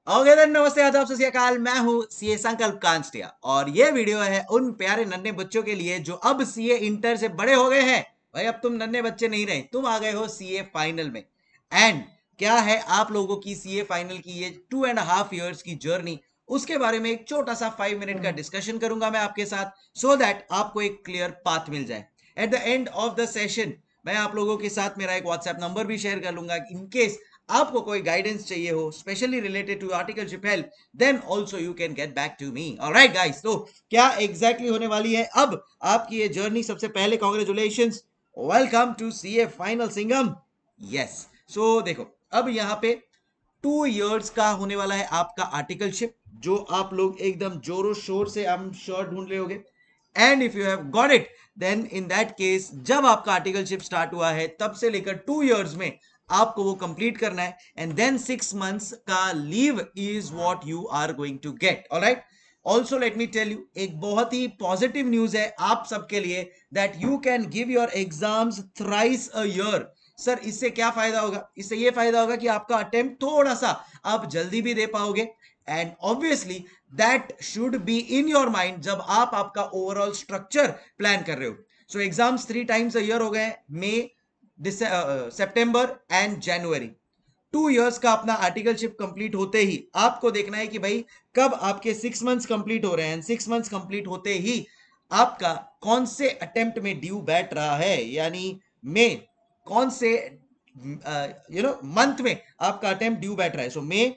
Okay then, नमस्ते, आदाब, सत श्री अकाल। मैं हूं सीए संकल्प कांस्टिया और ये वीडियो है उन प्यारे नन्हे बच्चों के लिए जो अब सीए इंटर से बड़े हो गए हैं। भाई अब तुम नन्हे बच्चे नहीं रहे, तुम आ गए हो सीए फाइनल में। एंड क्या है आप लोगों की सीए फाइनल की ये 2.5 years की जर्नी, उसके बारे में एक छोटा सा 5 मिनट का डिस्कशन करूंगा मैं आपके साथ, सो दैट आपको एक क्लियर पाथ मिल जाए। At the end of the session मैं आप लोगों के साथ मेरा एक व्हाट्सएप नंबर भी शेयर कर लूंगा, इन केस आपको कोई गाइडेंस चाहिए हो specially related to articleship help, then also you can get back to me. Alright guys, तो क्या एग्जैक्टली होने वाली है अब आपकी ये जर्नी? सबसे पहले congratulations, welcome to CA final Singham. Yes, so देखो, अब यहाँ पे 2 years का होने वाला है आपका आर्टिकलशिप, जो आप लोग एकदम जोरों शोर से आई एम श्योर ढूंढ रहे होगे। And if you have got it, then in that case जब आपका आर्टिकलशिप स्टार्ट हुआ है तब से लेकर 2 years में आपको वो कंप्लीट करना है। एंड देन 6 months का leave is what you are going to get. Alright, also let me tell you, एक बहुत ही पॉजिटिव न्यूज है आप सबके लिए, that you can give your exams thrice a year. Sir इससे क्या फायदा होगा? इससे ये फायदा होगा कि आपका अटेम्प्ट थोड़ा सा आप जल्दी भी दे पाओगे। And obviously that should be in your mind जब आप आपका ओवरऑल स्ट्रक्चर प्लान कर रहे हो। सो एग्जाम्स 3 times अ ईयर हो गए, मई, सितंबर एंड जनवरी। 2 years का अपना आर्टिकलशिप कंप्लीट होते ही आपको देखना है कि भाई कब आपके 6 months कंप्लीट हो रहे हैं। 6 months कंप्लीट होते ही आपका कौन से अटेम्प्ट में ड्यू बैठ रहा है, यानी में कौन से मंथ में आपका अटेम्प्ट ड्यू बैठ रहा है। सो मे,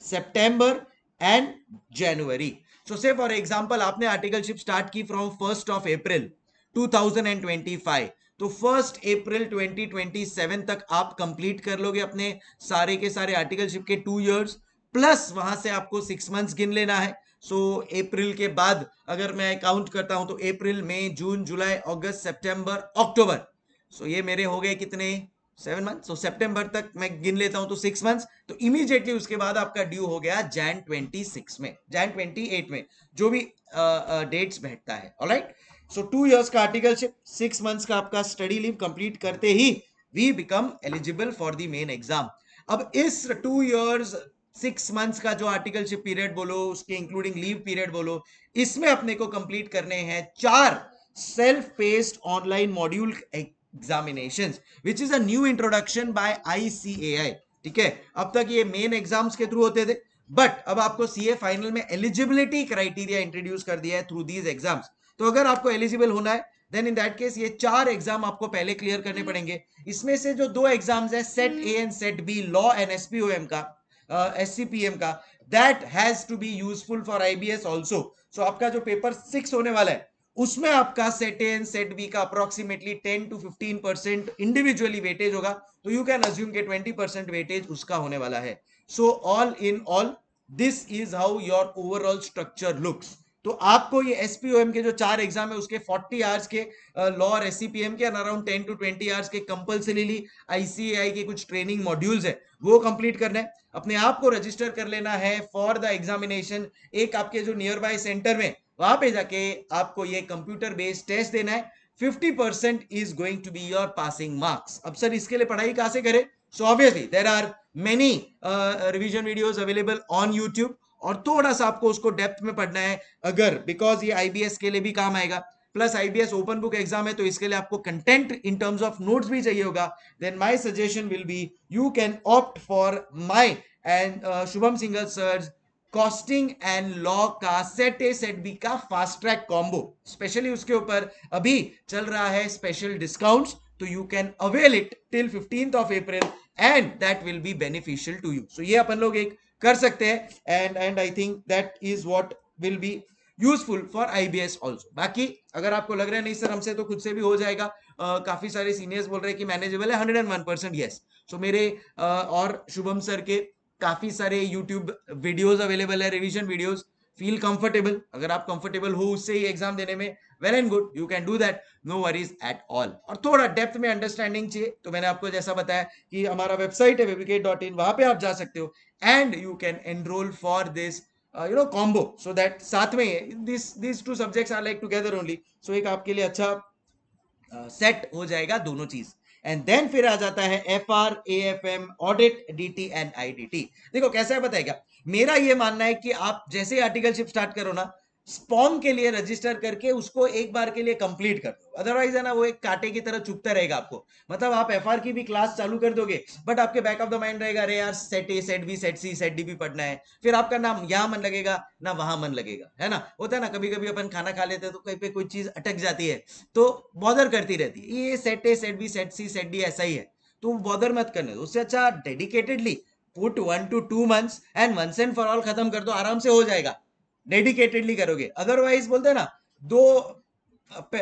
सितंबर एंड जनवरी। सो से फॉर एग्जांपल आपने आर्टिकलशिप स्टार्ट की फ्रॉम 1 April 2025, तो 1 April 2027 तक आप कंप्लीट कर लोगे अपने सारे के सारे आर्टिकलशिप के 2 years, प्लस वहां से आपको 6 months गिन लेना है। सो अप्रैल के बाद अगर मैं काउंट करता हूं तो अप्रैल, मई, जून, जुलाई, अगस्त, सितंबर, अक्टूबर। सो ये मेरे हो गए कितने? 7 months। सो सितंबर तक मैं गिन लेता हूं तो 6 months। तो इमीडिएटली उसके बाद आपका ड्यू हो गया जैन 26 में, जैन 28 में, जो भी डेट्स बैठता है। ऑलराइट, सो 2 years का आर्टिकलशिप, 6 months का आपका स्टडी लीव कंप्लीट करते ही we become eligible for the main exam. अब इस 2 years 6 months का जो आर्टिकलशिप पीरियड बोलो, उसके इंक्लूडिंग लीव पीरियड बोलो, इसमें अपने को कंप्लीट करने हैं 4 self paced online module examinations, which is a new introduction by ICAI. ठीक है, अब तक ये मेन एग्जाम्स के थ्रू होते थे, बट अब आपको सीए फाइनल में एलिजिबिलिटी क्राइटेरिया इंट्रोड्यूस कर दिया है थ्रू दीज एग्जाम्स। तो अगर आपको एलिजिबल होना है, देन इन दैट केस ये 4 एग्जाम आपको पहले क्लियर करने पड़ेंगे। इसमें से जो 2 एग्जाम्स है, set A and set B, law and SPOM का, एससीपीएम का, that has to be useful for IBS also. So आपका जो पेपर 6 होने वाला है, उसमें आपका set A and set B का अप्रोक्सीमेटली 10 to 15% इंडिविजुअली वेटेज होगा। तो यू कैन अज्यूम के 20% वेटेज उसका होने वाला है। So all in all, this is how your overall structure looks. तो आपको ये एसपीओएम के जो 4 एग्जाम है उसके 40 आवर्स के, लॉ और एससीपीएम के अराउंड 10 to 20 आवर्स के कंपल्सरीली आईसीएआई के कुछ ट्रेनिंग मॉड्यूल्स है, वो कंप्लीट करना है। अपने आप को रजिस्टर कर लेना है फॉर द एग्जामिनेशन। एक आपके जो नियर बाय सेंटर में, वहां पे जाके आपको ये कंप्यूटर बेस्ड टेस्ट देना है। 50% is going to be your passing marks. अब सर इसके लिए पढ़ाई कहां से करें? So obviously there are many revision videos available on YouTube, और थोड़ा सा आपको उसको डेप्थ में पढ़ना है अगर, बिकॉज ये आईबीएस के लिए भी काम आएगा। Plus IBS open book exam है, तो इसके लिए आपको content in terms of notes भी चाहिए होगा। Then my suggestion will be, you can opt for my and Shubham Singhal sir's costing and law का सेट ए सेट बी का फास्ट ट्रैक कॉम्बो। स्पेशली उसके ऊपर अभी चल रहा है स्पेशल डिस्काउंट्स, तो you can avail it till 15 April and that will be beneficial to you. So ये अपन लोग एक कर सकते हैं, and I think that is what will be useful for IBS also. बाकी अगर आपको लग रहा है नहीं सर हमसे तो खुद से भी हो जाएगा, काफी सारे सीनियर्स बोल रहे हैं कि मैनेजेबल है, 101% यस। सो मेरे और शुभम सर के काफी सारे यूट्यूब वीडियोस अवेलेबल है, रिवीजन वीडियोस। फील कंफर्टेबल, अगर आप कंफर्टेबल हो उससे ही एग्जाम देने में, well and good, you can do that, no worries at all. और थोड़ा डेप्थ में अंडरस्टैंडिंग चाहिए तो मैंने आपको जैसा बताया कि हमारा वेबसाइट है webkit.in, वहां पे आप जा सकते हो and you can enrol for this combo, so that साथ में these two subjects are like together only, so एक आपके लिए अच्छा सेट हो जाएगा दोनों चीज। एंड देन फिर आ जाता है FR, AFM, audit, DT and IDT। देखो कैसा है बताएगा, मेरा ये मानना है कि आप जैसे ही आर्टिकलशिप स्टार्ट करो ना, स्पॉन के लिए रजिस्टर करके उसको एक बार के लिए कंप्लीट कर दो, अदरवाइज है ना वो एक कांटे की तरह चुभता रहेगा आपको। मतलब आप FR की भी क्लास चालू कर दोगे, बट आपके बैक ऑफ द माइंड रहेगा अरे यार set A, set B, set C, set D भी पढ़ना है, फिर आपका ना यहाँ मन लगेगा ना वहां मन लगेगा, है ना। होता है ना, कभी कभी अपन खाना खा लेते हैं तो कहीं पे कोई चीज अटक जाती है तो बॉदर करती रहती है, ये set A, set B, set C, set D ऐसा ही है, तो बॉदर मत करने दो। उससे अच्छा dedicatedly put 1 to 2 months and once and for all खत्म कर दो, आराम से हो जाएगा, डेडिकेटेडली करोगे। अदरवाइज बोलते हैं ना, दो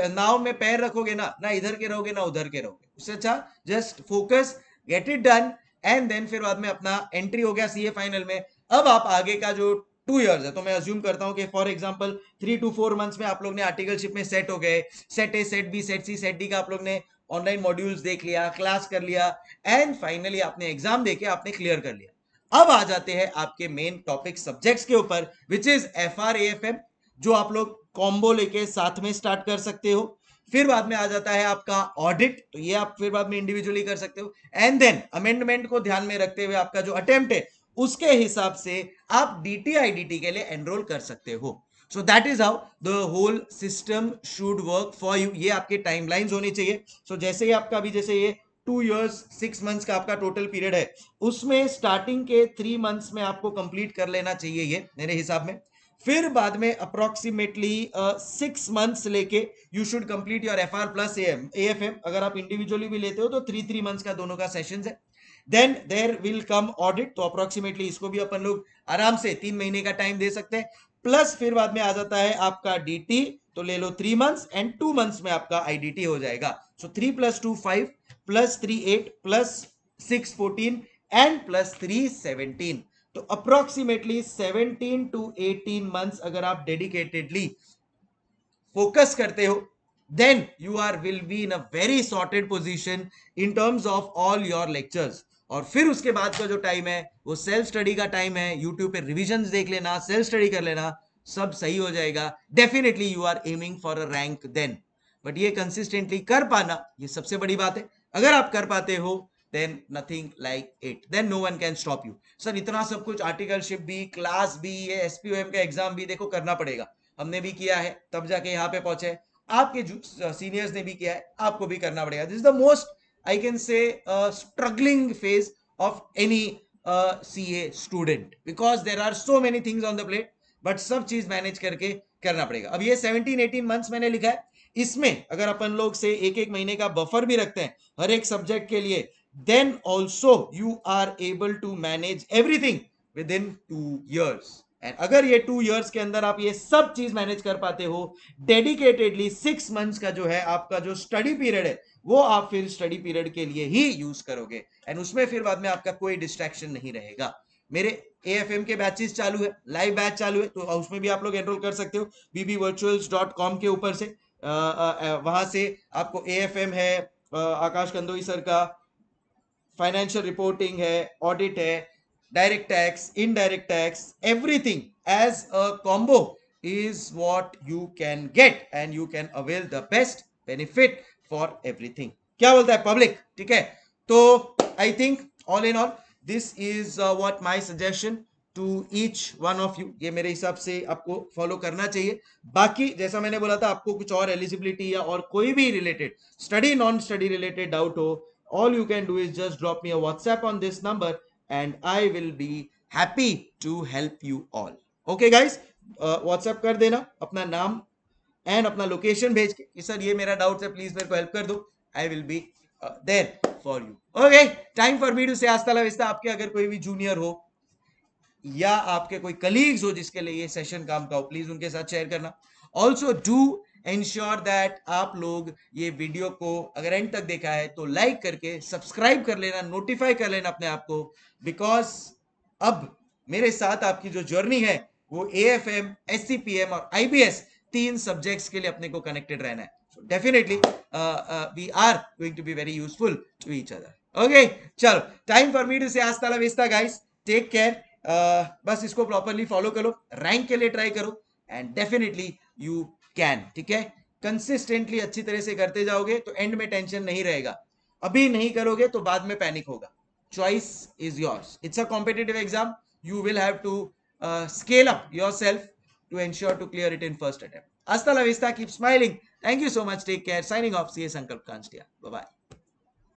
नाव में पैर रखोगे ना इधर के रहोगे ना उधर के रहोगे। उससे अच्छा just focus, get it done, and then फिर बाद में अपना एंट्री हो गया CA फाइनल में। अब आप आगे का जो 2 years है, तो मैं अज्यूम करता हूं कि फॉर एग्जांपल 3 to 4 months में आप लोग ने आर्टिकलशिप में सेट हो गए, set A, set B, set C, set D का आप लोग ने ऑनलाइन मॉड्यूल्स देख लिया, क्लास कर लिया, एंड फाइनली आपने एग्जाम देके आपने क्लियर कर लिया। अब आ जाते हैं आपके मेन टॉपिक सब्जेक्ट्स के ऊपर, विच इज FR, AFM, जो आप लोग कॉम्बो लेके साथ में स्टार्ट कर सकते हो। फिर बाद में आ जाता है आपका ऑडिट, तो ये आप फिर बाद में इंडिविजुअली कर सकते हो। एंड देन अमेंडमेंट को ध्यान में रखते हुए आपका जो अटेम्प्ट है उसके हिसाब से आप DT IDT के लिए एनरोल कर सकते हो। So that is how the whole system should work for you. ये आपके टाइमलाइंस होनी चाहिए। सो जैसे ही आपका भी, जैसे ये 2 years 6 months का आपका टोटल पीरियड है, उसमें स्टार्टिंग के 3 months में आपको कंप्लीट कर लेना चाहिए ये मेरे हिसाब में। फिर बाद में अप्रोक्सीमेटली 6 months लेके you should complete your FR plus AFM। अगर आप इंडिविजुअली भी लेते हो तो 3 months का दोनों का सेशन है। Then there will come audit, तो अप्रोक्सीमेटली इसको भी अपन लोग आराम से 3 महीने का टाइम दे सकते हैं। प्लस फिर बाद में आ जाता है आपका DT, तो ले लो 3 months, एंड 2 months में आपका IDT हो जाएगा। सो 3 + 2 5 + 3 8 + 6 14 एंड +3 17, तो अप्रोक्सीमेटली 17 to 18 months अगर आप डेडिकेटेडली फोकस करते हो, then you are will be in a very sorted position in terms of all your lectures. और फिर उसके बाद का जो टाइम है वो सेल्फ स्टडी का टाइम है, यूट्यूब पे रिविजन देख लेना, सेल्फ स्टडी कर लेना, सब सही हो जाएगा। Definitely you are aiming for a rank then, but ये कंसिस्टेंटली कर पाना ये सबसे बड़ी बात है। अगर आप कर पाते हो then nothing like it, then no one can stop you. Sir इतना सब कुछ, आर्टिकलशिप भी, क्लास भी, ये SPOM का एग्जाम भी, देखो करना पड़ेगा, हमने भी किया है तब जाके यहाँ पे पहुंचे, आपके सीनियर्स ने भी किया है, आपको भी करना पड़ेगा। This is the most I can say struggling phase of any CA student, because there are so many things on the plate, but सब चीज मैनेज करके करना पड़ेगा। अब ये 17-18 मंथ्स मैंने लिखा है, इसमें अगर अपन लोग से एक एक महीने का बफर भी रखते हैं हर एक सब्जेक्ट के लिए, then also you are able to manage everything within 2 years। And अगर ये 2 years के अंदर आप ये सब चीज मैनेज कर पाते हो डेडिकेटेडली, 6 months का जो है आपका जो स्टडी पीरियड है वो आप फिर स्टडी पीरियड के लिए ही यूज करोगे, एंड उसमें फिर बाद में आपका कोई डिस्ट्रैक्शन नहीं रहेगा। मेरे AFM के बैचेस चालू है, लाइव बैच चालू है, तो उसमें भी आप लोग एनरोल कर सकते हो bbvirtuals.com के ऊपर से। वहां से आपको AFM है, आकाश कंदोई सर का फाइनेंशियल रिपोर्टिंग है, ऑडिट है, direct tax, indirect tax, everything as a combo is what you can get and you can avail the best benefit for everything। क्या बोलता है पब्लिक? ठीक है, तो I think all in all this is what my suggestion to each one of you. ये मेरे हिसाब से आपको फॉलो करना चाहिए। बाकी जैसा मैंने बोला था, आपको कुछ और एलिजिबिलिटी या और कोई भी related study non study related doubt हो, all you can do is just drop me a WhatsApp on this number and I will be happy to help you all। Okay guys, WhatsApp कर देना अपना नाम and अपना location भेज के कि sir ये मेरा डाउट है, प्लीज मेरे को हेल्प कर दो, I will be there for you. Okay, time for me to say hasta la vista। आपके अगर कोई भी जूनियर हो या आपके कोई कलीग्स हो जिसके लिए ये सेशन काम का हो, प्लीज उनके साथ शेयर करना। ऑल्सो डू इंश्योर दैट आप लोग ये वीडियो को अगर एंड तक देखा है तो लाइक करके सब्सक्राइब कर लेना, नोटिफाई कर लेना अपने आप को, बिकॉज अब मेरे साथ आपकी जो जर्नी है वो AFM, SCPM और IBS 3 सब्जेक्ट्स के लिए अपने को कनेक्टेड रहना है। So definitely we are going to be very useful to each other। Okay, चलो, time for me to say hasta la vista guys, take care. बस इसको प्रॉपरली फॉलो करो, रैंक के लिए ट्राई करो, एंड डेफिनेटली यू कैन। ठीक है, consistently अच्छी तरह से करते जाओगे तो एंड में टेंशन नहीं रहेगा। अभी नहीं करोगे तो बाद में पैनिक होगा. Choice is yours. It's a competitive exam. You will have to scale up yourself to ensure to clear it in first attempt. Hasta la vista. Keep smiling. Thank you so much. Take care. Signing off. CA Sankalp Kanstiya. Bye bye.